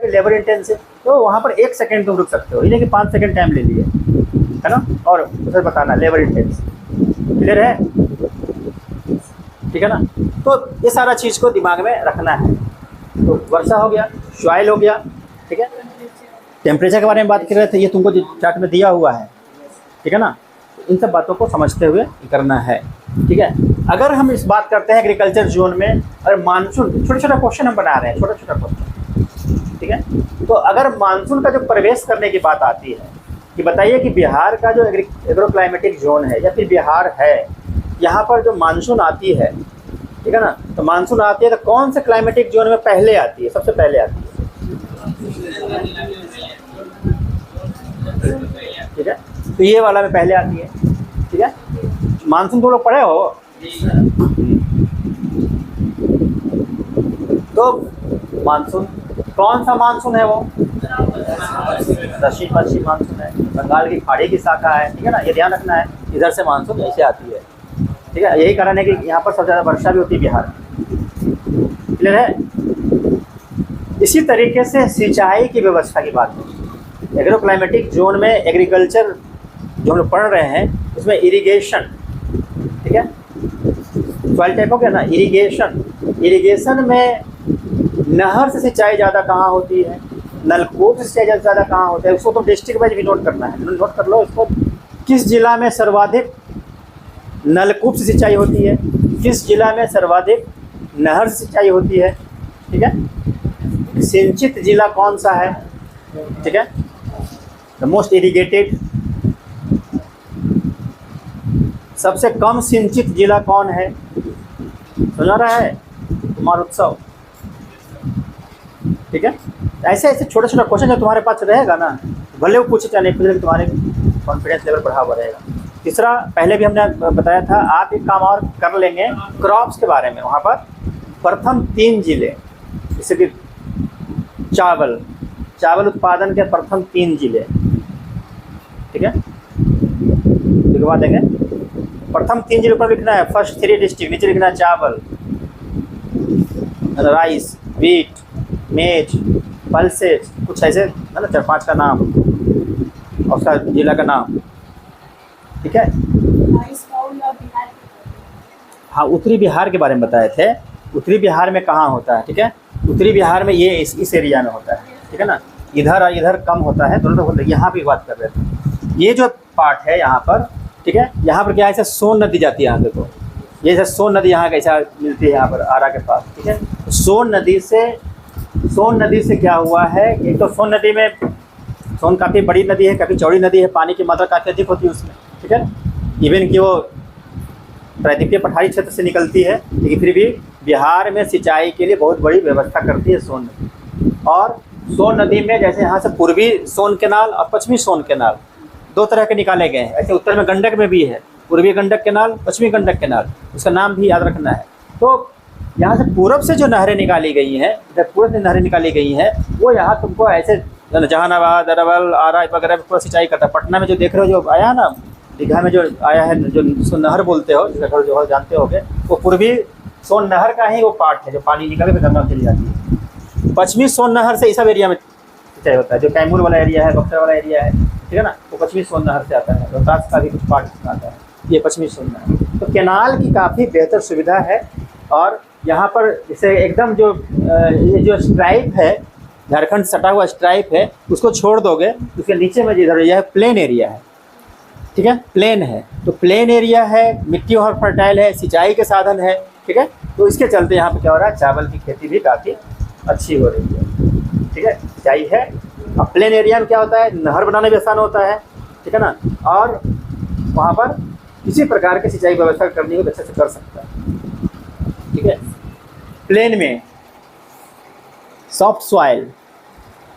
Labour intensive, तो वहाँ पर 1 सेकंड तुम रुक सकते हो, ये नहीं कि 5 सेकंड टाइम ले लिए, है ना, और उसे बताना लेबर इंटेंसिव। क्लियर है? ठीक है ना। तो ये सारा चीज़ को दिमाग में रखना है। तो वर्षा हो गया, सॉइल हो गया, ठीक है। टेम्परेचर के बारे में बात कर रहे थे, ये तुमको चार्ट में दिया हुआ है, ठीक है ना। इन सब बातों को समझते हुए करना है, ठीक है। अगर हम इस बात करते हैं एग्रीकल्चर जोन में, अगर मानसून, छोटे छोटे क्वेश्चन हम बना रहे हैं, छोटा छोटा क्वेश्चन, ठीक है। तो अगर मानसून का जो प्रवेश करने की बात आती है कि बताइए कि बिहार का जो एग्रो क्लाइमेटिक जोन है या फिर बिहार है, यहाँ पर जो मानसून आती है, ठीक है ना, तो मानसून आती है तो कौन से क्लाइमेटिक जोन में पहले आती है, सबसे पहले आती है, ठीक है। तो ये वाला में पहले आती है, ठीक है। मानसून तो लोग पढ़े हो, तो मानसून कौन सा मानसून है, वो दक्षिण पश्चिम मानसून है, बंगाल की खाड़ी की शाखा है, ठीक है ना, ये ध्यान रखना है। इधर से मानसून ऐसे आती है, ठीक है। यही कारण है कि यहाँ पर सबसे ज़्यादा वर्षा भी होती है बिहार में। क्लियर है? इसी तरीके से सिंचाई की व्यवस्था की बात है। एग्रो क्लाइमेटिक जोन में एग्रीकल्चर जो हम लोग पढ़ रहे हैं उसमें इरिगेशन, ठीक है, सॉइल टाइप हो गया ना, इरिगेशन में नहर से सिंचाई ज़्यादा कहाँ होती है, नलकूप से सिंचाई ज़्यादा कहाँ होता है, उसको तो डिस्ट्रिक्ट वाइज भी नोट करना है, नोट कर लो इसको। किस जिला में सर्वाधिक नलकूप से सिंचाई होती है, किस जिला में सर्वाधिक नहर से सिंचाई होती है, ठीक है। सिंचित जिला कौन सा है, ठीक है, द मोस्ट इरिगेटेड। सबसे कम सिंचित जिला कौन है, सुना रहा है, कुमार उत्सव, ठीक है। ऐसे ऐसे छोटे छोटे क्वेश्चन जो तुम्हारे पास रहेगा ना, भले वो पूछे चाहे नहीं पूछे, तुम्हारे कॉन्फिडेंस लेवल बढ़ा हुआ रहेगा। तीसरा, पहले भी हमने बताया था, आप एक काम और कर लेंगे क्रॉप्स के बारे में। वहाँ पर प्रथम 3 जिले, जैसे कि चावल उत्पादन के प्रथम 3 जिले, ठीक है, लिखवा देंगे। प्रथम 3 जिलों पर लिखना है, फर्स्ट 3 डिस्ट्रिक्ट, नीचे लिखना है चावल, राइस, व्हीट, मेज, पल्सेस, कुछ ऐसे है ना, 4-5 का नाम और उसका जिला का नाम, ठीक है। हाँ, उत्तरी बिहार के बारे में बताए थे, उत्तरी बिहार में कहाँ होता है, ठीक है। उत्तरी बिहार में ये इस एरिया में होता है, ठीक है ना। इधर और इधर कम होता है, दोनों तो यहाँ पे बात कर रहे थे। ये जो पार्ट है यहाँ पर, ठीक है, यहाँ पर क्या है, ऐसे सोन नदी जाती है यहाँ पे, तो ये जैसे सोन नदी यहाँ कैसा मिलती है यहाँ पर आरा के पास, ठीक है। तो सोन नदी से क्या हुआ है, एक तो सोन नदी में, सोन काफ़ी बड़ी नदी है, काफ़ी चौड़ी नदी है, पानी की मात्रा काफ़ी अधिक होती है उसमें, ठीक है। इवन कि वो प्रायद्वीपीय पठारी क्षेत्र से निकलती है, लेकिन फिर भी बिहार में सिंचाई के लिए बहुत बड़ी व्यवस्था करती है सोन नदी। और सोन नदी में जैसे यहाँ से पूर्वी सोन कैनाल और पश्चिमी सोन कैनाल 2 तरह के निकाले गए हैं। ऐसे उत्तर में गंडक में भी है, पूर्वी गंडक कैनाल, पश्चिमी गंडक कैनाल, उसका नाम भी याद रखना है। तो यहाँ से पूरब से जो नहरें निकाली गई हैं, जब पूरब से नहरें निकाली गई हैं, वो यहाँ तुमको ऐसे जहानाबाद, अरवल, आरा वगैरह में पूरा सिंचाई करता है। पटना में जो देख रहे हो, जो आया ना, दीघा में जो आया है, जो नहर बोलते हो, जिसका घर जो जानते होगे, वो पूर्वी सोन नहर का ही वो पार्ट है, जो पानी निकल के गंगा में चली जाती है। पश्चिमी सोन नहर से इस सब एरिया में सिंचाई होता है, जो कैमूर वाला एरिया है, बक्सर वाला एरिया है, ठीक है ना, वो पश्चिमी सोन नहर से आता है। रोहतास का भी कुछ पार्ट आता है, ये पश्चिमी सोन नहर। तो कैनाल की काफ़ी बेहतर सुविधा है। और यहाँ पर जैसे एकदम जो ये जो स्ट्राइप है, झारखंड सटा हुआ स्ट्राइप है, उसको छोड़ दोगे, उसके नीचे में जिधर यह प्लेन एरिया है, ठीक है, प्लेन है। तो प्लेन एरिया है, मिट्टी और फर्टाइल है, सिंचाई के साधन है, ठीक है। तो इसके चलते यहाँ पे क्या हो रहा है, चावल की खेती भी काफ़ी अच्छी हो रही है, ठीक है, सिंचाई है। अब प्लेन एरिया में क्या होता है, नहर बनाना भी आसान होता है, ठीक है ना, और वहाँ पर किसी प्रकार की सिंचाई व्यवस्था करनी हो तो अच्छे से कर सकता है, ठीक है। प्लेन में सॉफ्ट सॉइल,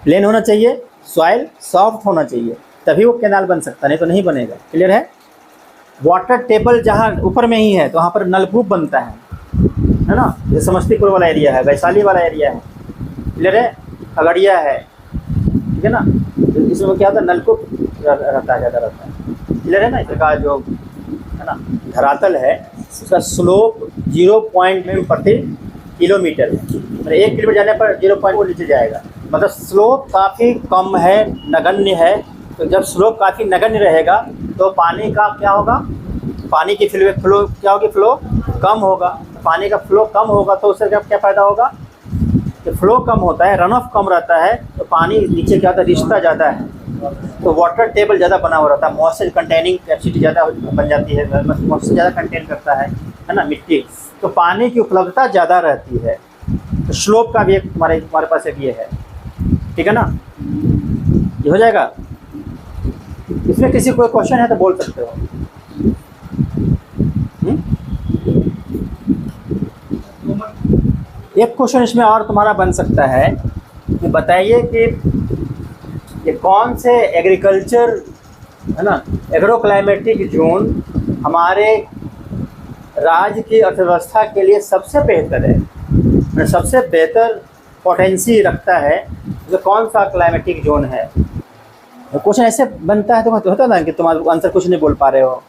प्लेन होना चाहिए, सॉइल सॉफ्ट होना चाहिए, तभी वो कैनाल बन सकता, नहीं तो नहीं बनेगा। क्लियर है? वाटर टेबल जहाँ ऊपर में ही है, तो वहाँ पर नलकूप बनता है ना, जैसे समस्तीपुर वाला एरिया है, वैशाली वाला एरिया है, क्लियर है, खगड़िया है, ठीक है ना, इसमें क्या होता है, नलकूप रहता है, ज़्यादा रहता है। क्लियर है ना? इसका जो है ना धरातल है, उसका स्लोप 0 पॉइंट में प्रति किलोमीटर है, मतलब 1 किलोमीटर जाने पर 0 पॉइंट वो नीचे जाएगा, मतलब स्लोप काफ़ी कम है, नगण्य है। तो जब स्लोप काफ़ी नगण्य रहेगा तो पानी का क्या होगा, पानी की फ्लो क्या होगी, फ्लो कम होगा। पानी का फ्लो कम होगा तो उससे क्या फ़ायदा होगा कि फ्लो कम होता है, रन ऑफ कम रहता है, तो पानी नीचे क्या होता है, रिश्ता ज़्यादा है, तो वाटर टेबल ज़्यादा बना हुआ रहता है, मॉइस्चर कंटेनिंग कैपेसिटी ज़्यादा बन जाती है, मॉइस्चर ज़्यादा कंटेन करता है ना मिट्टी, तो पानी की उपलब्धता ज़्यादा रहती है। तो स्लोप का भी एक हमारे पास एक ये है, ठीक है ना, ये हो जाएगा। इसमें किसी कोई क्वेश्चन है तो बोल सकते हो। एक क्वेश्चन इसमें और तुम्हारा बन सकता है कि बताइए कि ये कौन से एग्रीकल्चर है ना एग्रो क्लाइमेटिक जोन हमारे राज्य की अर्थव्यवस्था के लिए सबसे बेहतर है, सबसे बेहतर पोटेंसी रखता है, जो कौन सा क्लाइमेटिक जोन है। क्वेश्चन ऐसे बनता है तो होता ना कि तुम आंसर कुछ नहीं बोल पा रहे हो।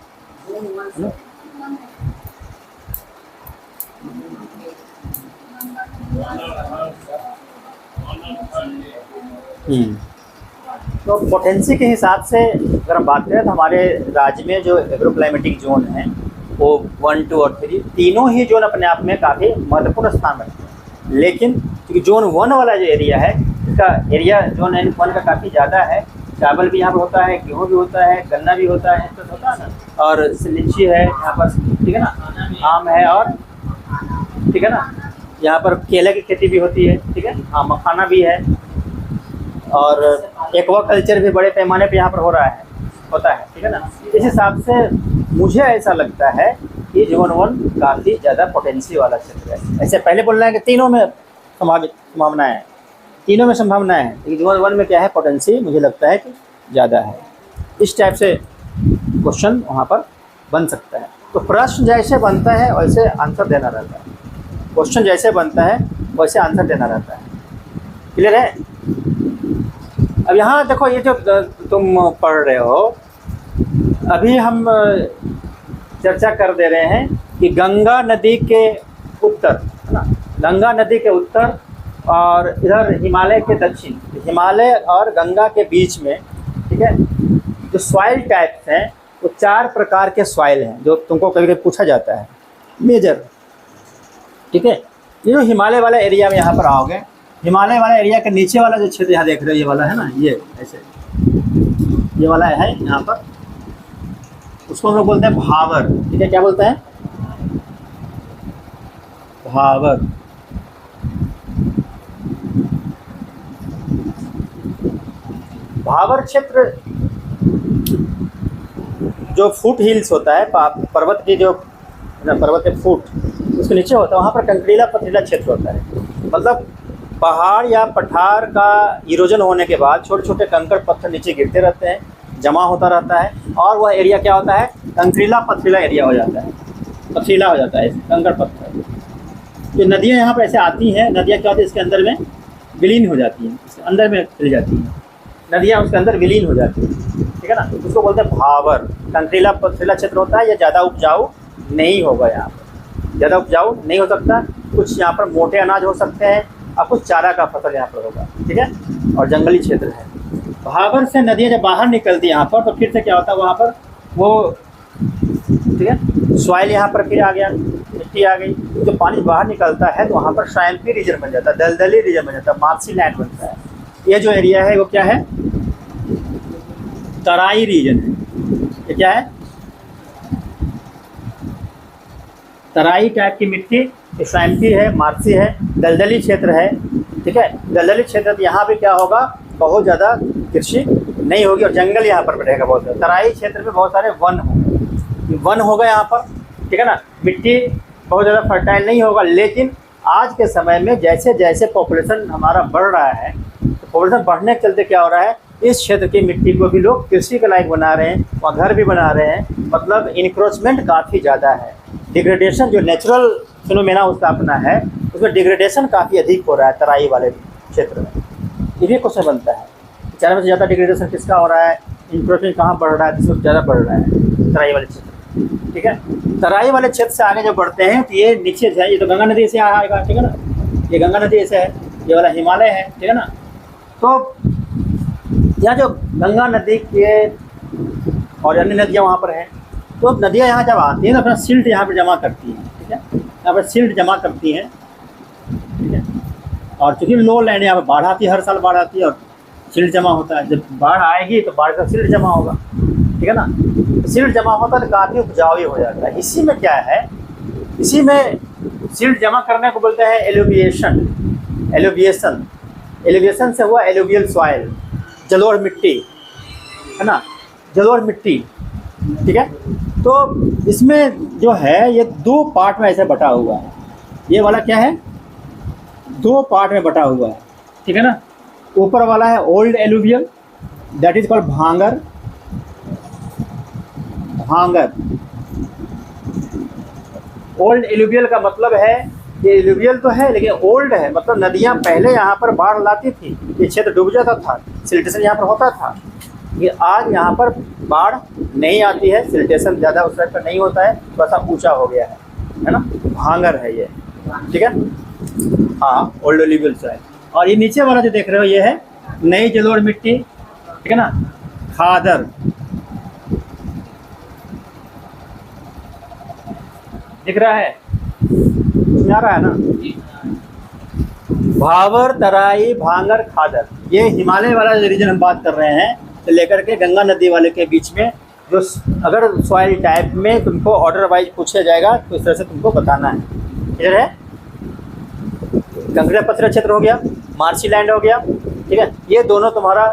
तो पोटेंसी के हिसाब से अगर हम बात करें तो हमारे राज्य में जो एग्रो क्लाइमेटिक जोन है वो 1, 2 और 3 तीनों ही जोन अपने आप में काफ़ी महत्वपूर्ण स्थान रखते हैं। लेकिन क्योंकि जोन 1 वाला जो एरिया है, इसका एरिया जोन 1 का काफ़ी ज़्यादा है, चावल भी यहाँ पर होता है, गेहूँ भी होता है, गन्ना भी होता है, तो होता है ना, और लीची है यहाँ पर, ठीक है ना, आम है, और ठीक है ना, यहाँ पर केले की खेती भी होती है, ठीक है, हाँ, मखाना भी है, और एक्वाकल्चर भी बड़े पैमाने पे यहाँ पर होता है, ठीक है ना। इस हिसाब से मुझे ऐसा लगता है कि जोन 1 काफ़ी ज़्यादा पोटेंसी वाला क्षेत्र है। ऐसे पहले बोलना है कि तीनों में संभावना है, तीनों में संभावना है, लेकिन जोन 1 में क्या है, पोटेंसी मुझे लगता है कि ज़्यादा है। इस टाइप से क्वेश्चन वहाँ पर बन सकता है। तो प्रश्न जैसे बनता है वैसे आंसर देना रहता है, क्वेश्चन जैसे बनता है वैसे आंसर देना रहता है। क्लियर है? अब यहाँ देखो, ये जो तुम पढ़ रहे हो, अभी हम चर्चा कर दे रहे हैं कि गंगा नदी के उत्तर, है ना, गंगा नदी के उत्तर और इधर हिमालय के दक्षिण, हिमालय और गंगा के बीच में, ठीक है, जो सॉइल टाइप्स हैं वो 4 प्रकार के सॉइल हैं जो तुमको कभी कभी पूछा जाता है मेजर, ठीक है। ये जो हिमालय वाला एरिया में यहाँ पर आओगे, हिमालय वाला एरिया के नीचे वाला जो क्षेत्र यहाँ देख रहे हो, ये वाला है ना, ये ऐसे ये वाला है यहाँ पर, उसको हम लोग बोलते हैं भावर, ठीक है। क्या बोलते हैं? भावर। भावर क्षेत्र जो फुट हिल्स होता है, पर्वत की जो पर्वत के फुट उसके नीचे होता है, वहाँ पर कंकरीला पथरीला क्षेत्र होता है। मतलब पहाड़ या पठार का इरोजन होने के बाद छोटे छोटे कंकड़ पत्थर नीचे गिरते रहते हैं, जमा होता रहता है, और वह एरिया क्या होता है, कंकरीला पथरीला एरिया हो जाता है, पथरीला हो जाता है कंकड़ पत्थर। जो नदियाँ यहाँ पर ऐसे आती हैं, नदियाँ क्या होती है, इसके अंदर में विलीन हो जाती हैं, इसके अंदर में चली जाती हैं नदियाँ, उसके अंदर विलीन हो जाती हैं, ठीक है ना। उसको बोलते हैं भावर। कंकरीला पथरीला क्षेत्र होता है, यह ज़्यादा उपजाऊ नहीं होगा, यहाँ पर ज़्यादा उपजाऊ नहीं हो सकता। कुछ यहाँ पर मोटे अनाज हो सकते हैं और कुछ चारा का फसल यहाँ पर होगा, ठीक है, और जंगली क्षेत्र है। भावर से नदियाँ जब बाहर निकलती है यहाँ पर, तो फिर से क्या होता है, वहाँ पर वो, ठीक है, सॉइल यहाँ पर फिर आ गया, मिट्टी आ गई, जो पानी बाहर निकलता है तो वहाँ पर स्वैम्पी रीजन बन जाता है, दलदली रीजन बन जाता है, मार्सी लैंड बनता है। ये जो एरिया है वो क्या है, तराई रीजन है। ये क्या है, तराई टाइप की मिट्टी, स्वैम्पी है, मार्सी है, दलदली क्षेत्र है, ठीक है। दलदली क्षेत्र यहाँ पे क्या होगा, बहुत ज़्यादा कृषि नहीं होगी और जंगल यहाँ पर रहेगा बहुत ज़्यादा। तराई क्षेत्र में बहुत सारे वन होगा यहाँ पर, ठीक है ना। मिट्टी बहुत ज़्यादा फर्टाइल नहीं होगा, लेकिन आज के समय में जैसे जैसे पॉपुलेशन हमारा बढ़ रहा है, तो पॉपुलेशन बढ़ने के चलते क्या हो रहा है, इस क्षेत्र की मिट्टी को भी लोग कृषि के लायक बना रहे हैं, वहाँ घर भी बना रहे हैं, मतलब इंक्रोचमेंट काफ़ी ज़्यादा है। डिग्रेडेशन जो नेचुरल फिनोमेना उसका अपना है, उसमें डिग्रेडेशन काफ़ी अधिक हो रहा है तराई वाले क्षेत्र में। ये भी क्वेश्चन बनता है, ज़्यादा से ज़्यादा डिग्रेडेशन किसका हो रहा है, इंक्रोचमेंट कहाँ बढ़ रहा है, किसमें ज़्यादा बढ़ रहा है, तराई वाले क्षेत्र, ठीक है। तराई वाले क्षेत्र से आगे जब बढ़ते हैं तो ये नीचे है, ये तो गंगा नदी से आएगा, ठीक है ना, ये गंगा नदी ऐसे है, ये वाला हिमालय है, ठीक है ना, तो यहाँ जो गंगा नदी के और अन्य नदियाँ वहाँ पर हैं, तो नदियाँ यहाँ जब आती हैं तो अपना सिल्ट यहाँ पर जमा करती हैं, ठीक है, यहाँ पर सिल्ट जमा करती हैं, ठीक है। और चूँकि लो लैंड यहाँ पर बाढ़ आती है, हर साल बाढ़ आती है और सिल्ट जमा होता है। जब बाढ़ आएगी तो बाढ़ का सिल्ट जमा होगा, ठीक है ना। सिल्ट जमा होता है तो काफ़ी उपजाऊ हो जाता है। इसी में क्या है, इसी में सिल्ट जमा करने को बोलते हैं एलुविएशन। एलुविएशन, एलुविएशन से हुआ एलुवियल सॉइल, जलोढ़ मिट्टी, है ना, जलोढ़ मिट्टी, ठीक है। तो इसमें जो है ये दो पार्ट में ऐसे बटा हुआ है। ये वाला क्या है, दो पार्ट में बटा हुआ है, ठीक है ना। ऊपर वाला है old alluvial, that is called भांगर। भांगर, ओल्ड एलुवियल का मतलब है ये एलुवियल तो है लेकिन ओल्ड है, मतलब नदियाँ पहले यहाँ पर बाढ़ लाती थी, ये क्षेत्र डूब जाता था, सिल्टेशन यहाँ पर होता था। ये आज यहाँ पर बाढ़ नहीं आती है, सिल्टेशन ज़्यादा उस साइड पर नहीं होता है, थोड़ा सा ऊँचा हो गया है ना। भांगर है ये, ठीक है, हाँ, ओल्ड एलुवियल सॉइल। और ये नीचे वाला जो देख रहे हो ये है नई जलोढ़ मिट्टी, ठीक है ना, खादर। दिख रहा है, आ रहा है ना। भावर, तराई, भांगर, खादर, ये हिमालय वाला जो रीजन हम बात कर रहे हैं, तो लेकर के गंगा नदी वाले के बीच में जो अगर सॉइल टाइप में तुमको ऑर्डर वाइज पूछा जाएगा तो इस तरह से तुमको बताना है। क्लियर है। कंकड़ पत्थर क्षेत्र हो गया, मार्शी लैंड हो गया, ठीक है, ये दोनों तुम्हारा,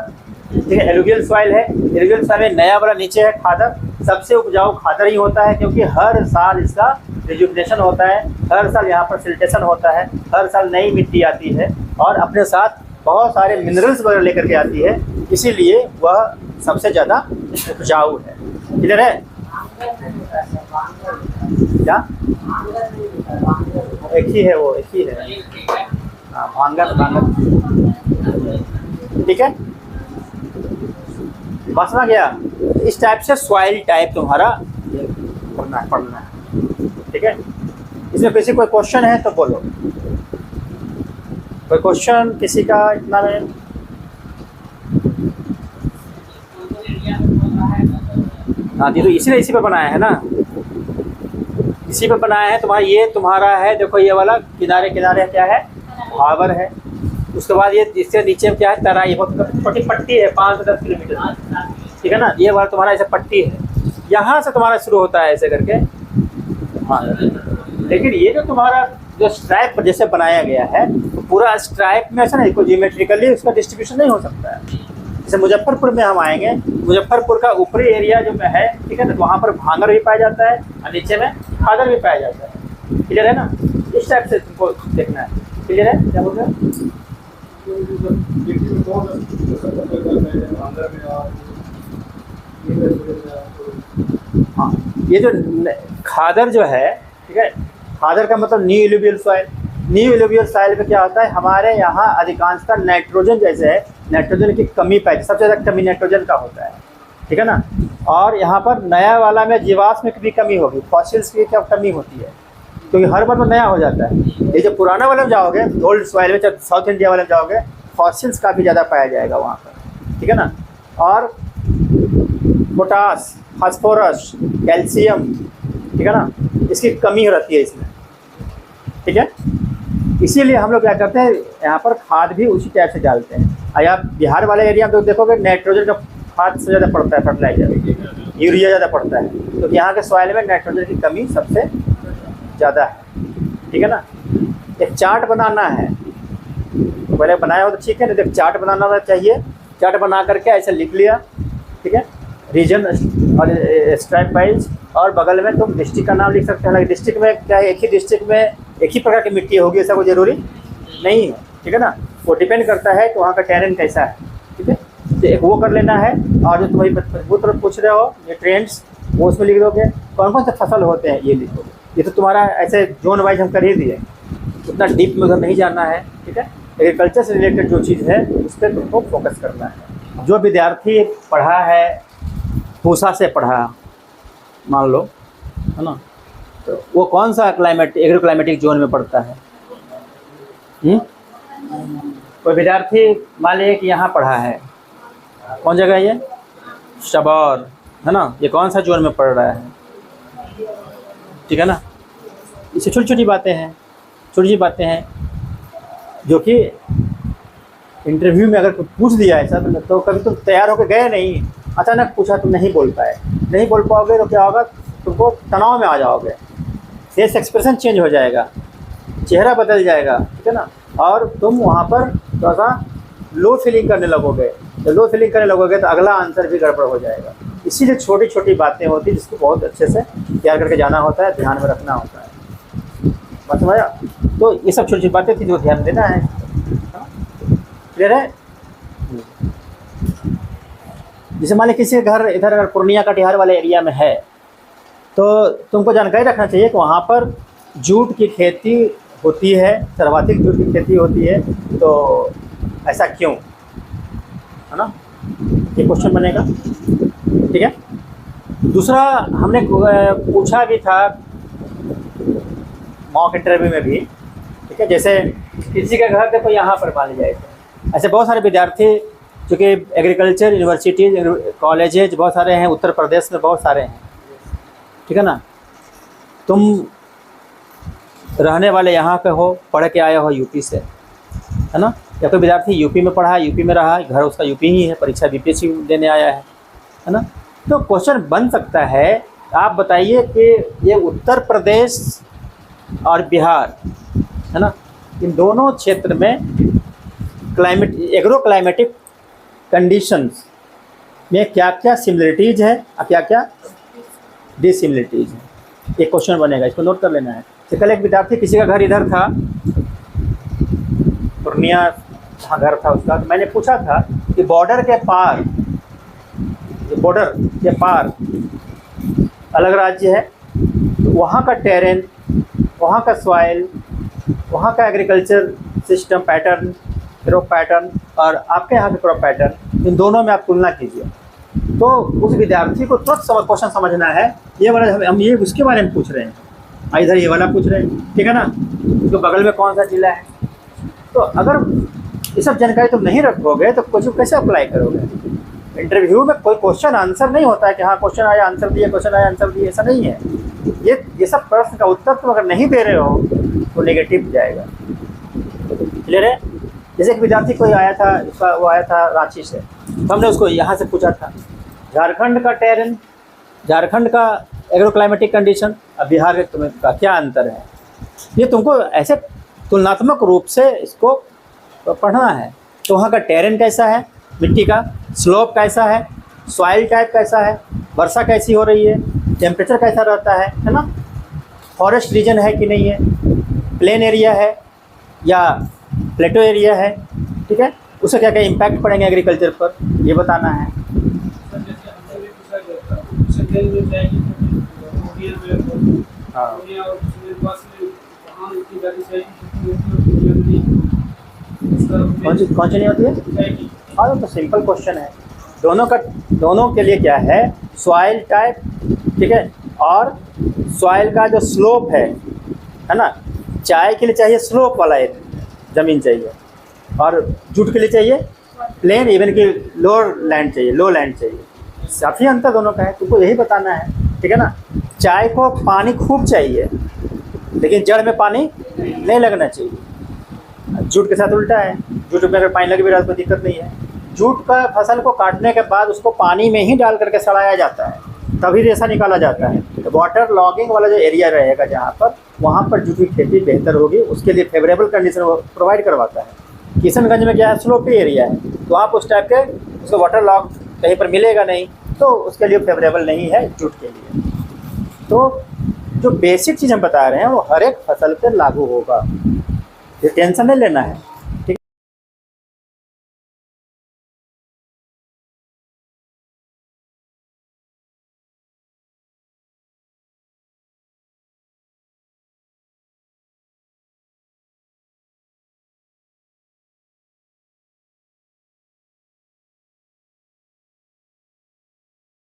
ठीक है, एलुवियल सॉइल है। एलुवियल सॉइल में नया वाला नीचे है खादर, सबसे उपजाऊ खादर ही होता है क्योंकि हर साल इसका रिजुविनेशन होता है, हर साल यहाँ पर सिल्टेशन होता है, हर साल नई मिट्टी आती है और अपने साथ बहुत सारे मिनरल्स वगैरह लेकर के आती है, इसीलिए वह सबसे ज़्यादा उपजाऊ है। क्लियर है। क्या एक ही है, वो एक ही है, हाँ, भांगर, भांगर, ठीक है, बस ना गया। इस टाइप से सॉइल टाइप तुम्हारा पढ़ना है, ठीक है। इसमें किसी कोई क्वेश्चन है तो बोलो, कोई क्वेश्चन किसी का इतना में। हाँ जी, तो इसलिए इसी पे बनाया है ना, इसी पे बनाया है। तुम्हारा ये तुम्हारा है, देखो ये वाला किनारे किनारे क्या है, भावर है। उसके बाद ये इससे नीचे क्या है, तराई, बहुत छोटी पट्टी है, 5 से 10 किलोमीटर, ठीक है ना। ये वाला तुम्हारा ऐसा पट्टी है, यहाँ से तुम्हारा शुरू होता है ऐसे करके, हाँ। लेकिन ये जो तुम्हारा जो स्ट्राइप जैसे बनाया गया है, तो पूरा स्ट्राइप में ऐसा नहीं, कोई जियोमेट्रिकली उसका डिस्ट्रीब्यूशन नहीं हो सकता है। जैसे मुजफ्फरपुर में हम आएंगे, मुजफ्फरपुर का ऊपरी एरिया जो है, ठीक है ना, तो वहाँ पर भांगर भी पाया जाता है और नीचे में खादर भी पाया जाता है। क्लियर है ना। इस टाइप से तुमको देखना है। क्लियर है, क्या बोल रहे हैं। हाँ, ये जो खादर जो है, ठीक है, खादर का मतलब new alluvial soil. New alluvial soil में क्या होता है, हमारे यहाँ अधिकांशतः नाइट्रोजन जैसे है, नाइट्रोजन की कमी पाई, सबसे ज़्यादा कमी नाइट्रोजन का होता है, ठीक है ना। और यहाँ पर नया वाला में जीवाश्म की भी कमी होगी, फॉसिल्स की क्या कमी होती है, क्योंकि हर बार में नया हो जाता है। ये जो पुराना वाले में जाओगे, ओल्ड सॉइल में, साउथ इंडिया वाले में जाओगे, फॉसिल्स का भी ज़्यादा पाया जाएगा वहाँ पर, ठीक है ना। और पोटास, फास्फोरस, कैल्शियम, ठीक है ना, इसकी कमी रहती है इसमें, ठीक है। इसीलिए हम लोग क्या करते हैं, यहाँ पर खाद भी उसी टाइप से डालते हैं। और आप बिहार वाले एरिया में तो देखोगे नाइट्रोजन का खाद से ज़्यादा पड़ता है, फर्टिलाइजर, यूरिया ज़्यादा पड़ता है, तो यहाँ के सॉइल में नाइट्रोजन की कमी सबसे ज़्यादा है, ठीक है ना। एक चार्ट बनाना है, पहले बनाया हो तो ठीक है, नहीं तो चार्ट बनाना चाहिए। चार्ट बना करके ऐसे लिख लिया, ठीक है, रीजन और स्ट्राइप वाइज, और बगल में तुम डिस्ट्रिक्ट का नाम लिख सकते हो। डिस्ट्रिक्ट में क्या है, एक ही डिस्ट्रिक्ट में एक ही प्रकार की मिट्टी होगी ऐसा कोई ज़रूरी नहीं है, ठीक है ना। वो डिपेंड करता है कि वहाँ का टेरेन कैसा है, ठीक है। तो एक वो कर लेना है। और जो तुम्हारी वो तरफ पूछ रहे हो ये ट्रेंड्स, वो उसमें लिख दोगे। कौन कौन से फसल होते हैं ये लिखोगे। ये तो तुम्हारा ऐसे जोन वाइज हम कर ही दिए, उतना डीप में उधर नहीं जाना है, ठीक है। एग्रीकल्चर से रिलेटेड जो चीज़ है उस पर तुमको फोकस करना है। जो विद्यार्थी पढ़ा है, पूसा से पढ़ा मान लो, है ना, तो वो कौन सा क्लाइमेट, एग्रो क्लाइमेटिक जोन में पड़ता है। कोई विद्यार्थी मान लीजिए कि यहाँ पढ़ा है, कौन जगह है ये, शबौर, है ना, ये कौन सा जोन में पढ़ रहा है, ठीक है ना। इससे छोटी छोटी बातें हैं, छोटी छोटी बातें हैं जो कि इंटरव्यू में अगर पूछ दिया ऐसा तो कभी तुम तैयार होकर गए नहीं, अचानक पूछा तुम नहीं बोल पाए, नहीं बोल पाओगे तो क्या होगा, तुमको तनाव में आ जाओगे, फेस एक्सप्रेशन चेंज हो जाएगा, चेहरा बदल जाएगा, ठीक है ना, और तुम वहाँ पर थोड़ा सा लो फीलिंग करने लगोगे। जब लो फीलिंग करने लगोगे तो अगला आंसर भी गड़बड़ हो जाएगा। इसीलिए छोटी छोटी बातें होती हैं जिसको बहुत अच्छे से तैयार करके जाना होता है, ध्यान में रखना होता है। बात समझा? तो ये सब छोटी छोटी बातें थी जो ध्यान देना है। क्लियर है? जैसे मान लीजिए किसी घर इधर अगर पूर्णिया कटिहार वाले एरिया में है तो तुमको जानकारी रखना चाहिए कि वहाँ पर जूट की खेती होती है, सर्वाधिक जूट की खेती होती है, तो ऐसा क्यों, है ना, ये क्वेश्चन बनेगा। ठीक है। दूसरा हमने पूछा भी था मॉक इंटरव्यू में भी, ठीक है, जैसे किसी का घर देखो यहाँ पर मान जाए, ऐसे बहुत सारे विद्यार्थी चूँकि एग्रीकल्चर यूनिवर्सिटीज कॉलेजेज बहुत सारे हैं, उत्तर प्रदेश में बहुत सारे हैं, ठीक है ना। तुम रहने वाले यहाँ पे हो, पढ़ के आए हो यूपी से, है ना, या कोई विद्यार्थी यूपी में पढ़ा है, यूपी में रहा, घर उसका यूपी ही है, परीक्षा बीपीएससी देने आया है ना। तो क्वेश्चन बन सकता है, आप बताइए कि ये उत्तर प्रदेश और बिहार, है ना, इन दोनों क्षेत्र में क्लाइमेट एग्रो क्लाइमेटिक कंडीशंस में क्या क्या सिमिलरिटीज़ है और क्या क्या डिसिमिलरिटीज़ है। एक क्वेश्चन बनेगा, इसको नोट कर लेना है। तो कल एक विद्यार्थी, किसी का घर इधर था, पूर्णिया जहाँ घर था उसका, तो मैंने पूछा था कि बॉर्डर के पार, बॉर्डर के पार अलग राज्य है, तो वहाँ का टेरेन, वहाँ का सॉइल, वहाँ का agriculture system pattern, crop pattern और आपके यहाँ का क्रॉप पैटर्न, इन दोनों में आप तुलना कीजिए। तो उस विद्यार्थी को तुरंत क्वेश्चन समझना है, ये वाला हम ये उसके बारे में पूछ रहे हैं, इधर ये वाला पूछ रहे हैं, ठीक है ना, तो बगल में कौन सा जिला है। तो अगर ये सब जानकारी तुम नहीं रखोगे तो कुछ कैसे अप्लाई करोगे। इंटरव्यू में कोई क्वेश्चन आंसर नहीं होता है कि हाँ क्वेश्चन आया आंसर दिए, क्वेश्चन आया आंसर दिए, ऐसा नहीं है। ये सब प्रश्न का उत्तर तुम अगर नहीं दे रहे हो तो नेगेटिव जाएगा। क्लियर है? जैसे एक विद्यार्थी कोई आया था, उसका वो आया था रांची से, तो हमने उसको यहाँ से पूछा था झारखंड का टेरेन, झारखंड का एग्रो क्लाइमेटिक कंडीशन और बिहार के तुम्हें का क्या अंतर है। ये तुमको ऐसे तुलनात्मक रूप से इसको पढ़ना है। तो वहाँ का टेरेन कैसा है, मिट्टी का स्लोप कैसा है, सॉइल टाइप कैसा है, वर्षा कैसी हो रही है, टेम्परेचर कैसा रहता है ना, फॉरेस्ट रीजन है कि नहीं है, प्लेन एरिया है या प्लेटो एरिया है, ठीक है, उससे क्या क्या इम्पैक्ट पड़ेंगे एग्रीकल्चर पर, ये बताना है। हाँ, कौन सी नहीं होती है? हाँ, तो सिंपल क्वेश्चन है। दोनों के लिए क्या है, सॉइल टाइप, ठीक है, और सॉइल का जो स्लोप है ना, चाय के लिए चाहिए स्लोप वाला एक ज़मीन चाहिए, और जूट के लिए चाहिए प्लेन, इवन कि लोअर लैंड चाहिए, लो लैंड चाहिए। काफ़ी अंतर दोनों का है, तुमको यही बताना है, ठीक है ना। चाय को पानी खूब चाहिए लेकिन जड़ में पानी नहीं लगना चाहिए। जूट के साथ उल्टा है, जूट में अगर पानी लगे भी रहा तो दिक्कत नहीं है। जूट का फसल को काटने के बाद उसको पानी में ही डाल करके सड़ाया जाता है, तभी रेशा निकाला जाता है। तो वाटर लॉगिंग वाला जो एरिया रहेगा जहाँ पर, वहाँ पर जूट की खेती बेहतर होगी, उसके लिए फेवरेबल कंडीशन वो प्रोवाइड करवाता है। किशनगंज में क्या है, स्लोपी एरिया है, तो आप उस टाइप के उसको वाटर लॉग कहीं पर मिलेगा नहीं, तो उसके लिए फेवरेबल नहीं है जूट के लिए। तो जो बेसिक चीज़ हम बता रहे हैं वो हर एक फसल पर लागू होगा, ये टेंशन नहीं लेना है।